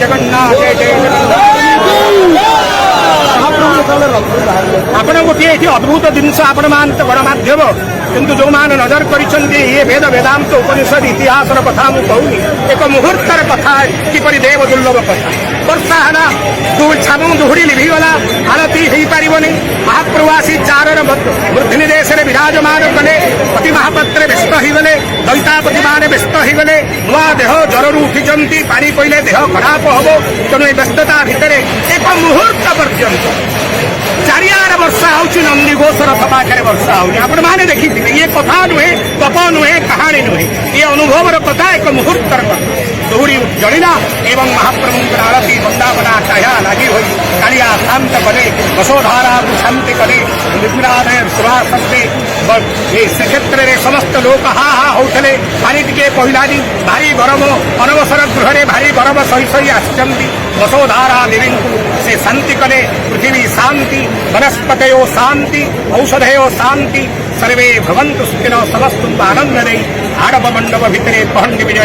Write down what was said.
जगन्नाथ जय जय जगन्नाथ। आपण गोटे ये अद्भुत जिनस आपण मान गणमाध्यम किंतु जो मान नजर करिसेंती ये वेद वेदांत उपनिषद इतिहास कथा मु कहूनी एक मुहूर्तर कथा किपरि देव दुर्लभ कथा वर्षा है छामु दुहड़ी लिभिगला आरती हो पारनी महाप्रभु आसी चारर वृद्धि देश में विराजमान कले पति महापात्र व्यस्त होगले दैतापति मैंने व्यस्त होगले नुआ देह ज्वर उठिंट पानी पईले देह खराब हम तेणु व्यस्तता भितर एक मुहूर्त पर्यंत चारियार वर्षा होची नंदीघोष रथ पाखे वर्षा होनी आपण मैंने देखी ये कथा नुहे गप नुहे कहानी नुहे ये अनुभवर कथा एक मुहूर्तर कथा दौड़ी जलिला एवं महाप्रभु आरती वृंदावना छाया लगी हुई कालिया शांत कले वसोधारा शांति कले विराध सुभाष क्षेत्र में समस्त लोक हा हा होते पानी टिके कहलानी भारी गरम अनवसर गृह भारी गरम सही सही आसचंती वसोधारा देवी से शांति कले पृथ्वी शांति वनस्पतयो शांति औषधयो शांति सर्वे भवन्तु सुखिनः समस्तु आनंद दे आडव मंडप भितरे पहंडी विजय।